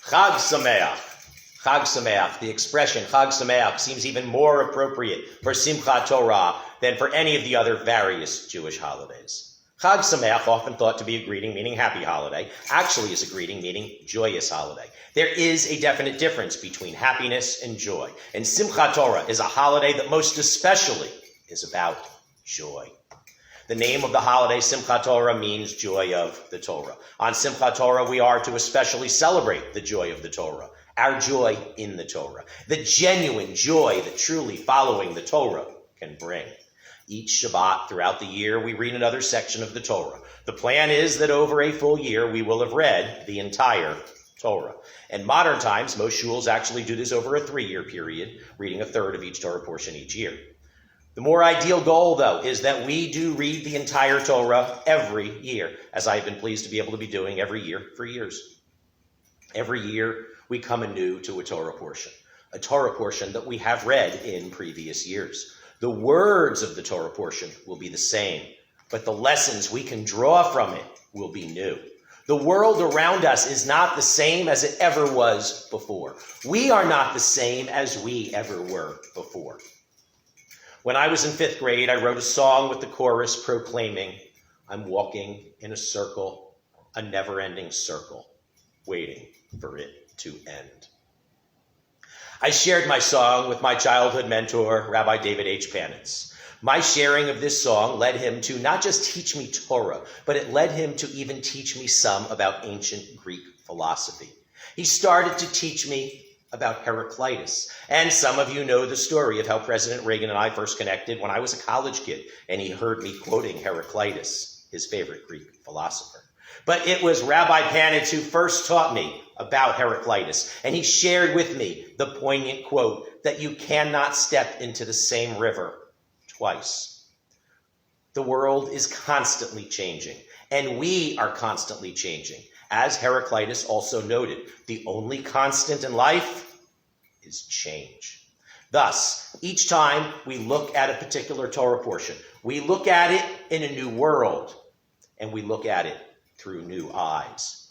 Chag Sameach. Chag Sameach. The expression Chag Sameach seems even more appropriate for Simchat Torah than for any of the other various Jewish holidays. Chag Sameach, often thought to be a greeting meaning happy holiday, actually is a greeting meaning joyous holiday. There is a definite difference between happiness and joy. And Simchat Torah is a holiday that most especially is about joy. The name of the holiday, Simchat Torah, means joy of the Torah. On Simchat Torah, we are to especially celebrate the joy of the Torah, our joy in the Torah, the genuine joy that truly following the Torah can bring. Each Shabbat throughout the year, we read another section of the Torah. The plan is that over a full year, we will have read the entire Torah. In modern times, most shuls actually do this over a 3-year period, reading a third of each Torah portion each year. The more ideal goal, though, is that we do read the entire Torah every year, as I've been pleased to be able to be doing every year for years. Every year, we come anew to a Torah portion that we have read in previous years. The words of the Torah portion will be the same, but the lessons we can draw from it will be new. The world around us is not the same as it ever was before. We are not the same as we ever were before. When I was in 5th grade, I wrote a song with the chorus proclaiming, "I'm walking in a circle, a never-ending circle, waiting for it to end." I shared my song with my childhood mentor, Rabbi David H. Panitz. My sharing of this song led him to not just teach me Torah, but it led him to even teach me some about ancient Greek philosophy. He started to teach me about Heraclitus. And some of you know the story of how President Reagan and I first connected when I was a college kid, and he heard me quoting Heraclitus, his favorite Greek philosopher. But it was Rabbi Panitz who first taught me about Heraclitus, and he shared with me the poignant quote that you cannot step into the same river twice. The world is constantly changing, and we are constantly changing. As Heraclitus also noted, the only constant in life is change. Thus, each time we look at a particular Torah portion, we look at it in a new world, and we look at it through new eyes.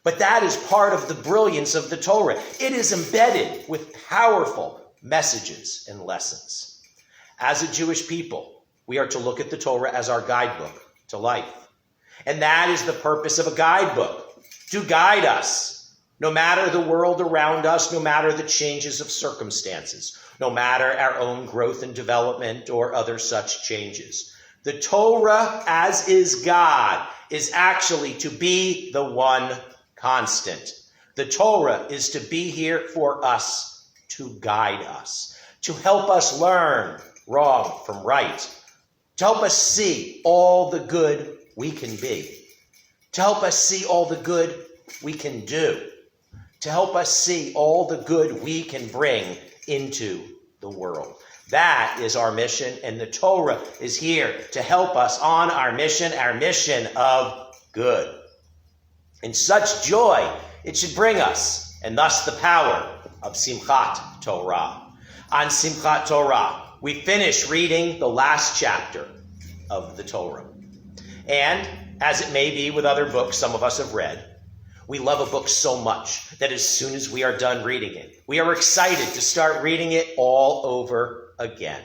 But that is part of the brilliance of the Torah. It is embedded with powerful messages and lessons. As a Jewish people, we are to look at the Torah as our guidebook to life. And that is the purpose of a guidebook, to guide us, no matter the world around us, no matter the changes of circumstances, no matter our own growth and development or other such changes. The Torah, as is God, is actually to be the one constant. The Torah is to be here for us, to guide us, to help us learn wrong from right, to help us see all the good we can be, to help us see all the good we can do, to help us see all the good we can bring into the world. That is our mission, and the Torah is here to help us on our mission of good. And such joy it should bring us, and thus the power of Simchat Torah. On Simchat Torah, we finish reading the last chapter of the Torah. And as it may be with other books some of us have read, we love a book so much that as soon as we are done reading it, we are excited to start reading it all over again.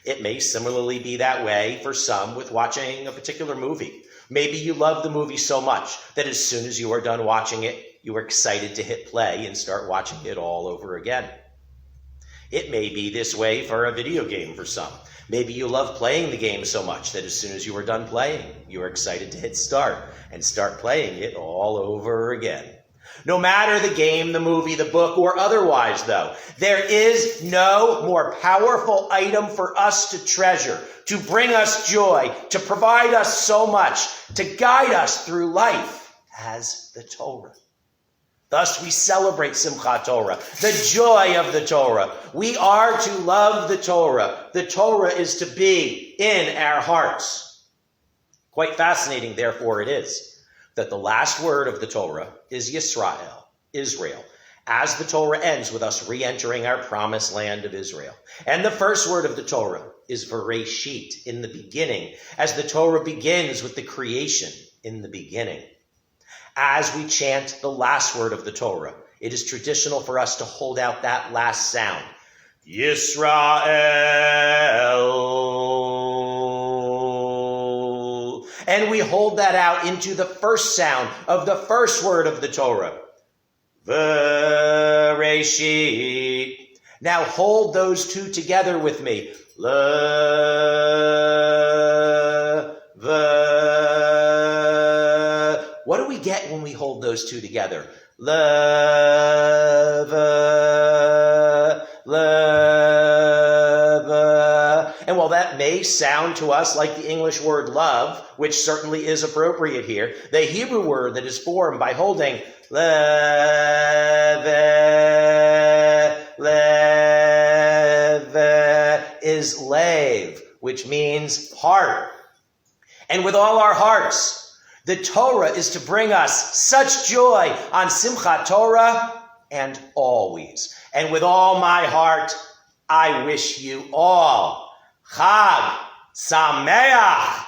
It may similarly be that way for some with watching a particular movie. Maybe you love the movie so much that as soon as you are done watching it, you are excited to hit play and start watching it all over again. It may be this way for a video game for some. Maybe you love playing the game so much that as soon as you are done playing, you are excited to hit start and start playing it all over again. No matter the game, the movie, the book, or otherwise, though, there is no more powerful item for us to treasure, to bring us joy, to provide us so much, to guide us through life as the Torah. Thus we celebrate Simchat Torah, the joy of the Torah. We are to love the Torah. The Torah is to be in our hearts. Quite fascinating, therefore, it is that the last word of the Torah is Yisrael, Israel, as the Torah ends with us re-entering our promised land of Israel. And the first word of the Torah is Bereshit, in the beginning, as the Torah begins with the creation in the beginning. As we chant the last word of the Torah, it is traditional for us to hold out that last sound. Yisrael. And we hold that out into the first sound of the first word of the Torah. Bereshit. Now hold those two together with me. What do we get when we hold those two together? And while that may sound to us like the English word love, which certainly is appropriate here, the Hebrew word that is formed by holding is lev, which means heart. And with all our hearts, the Torah is to bring us such joy on Simchat Torah and always. And with all my heart, I wish you all Chag Sameach.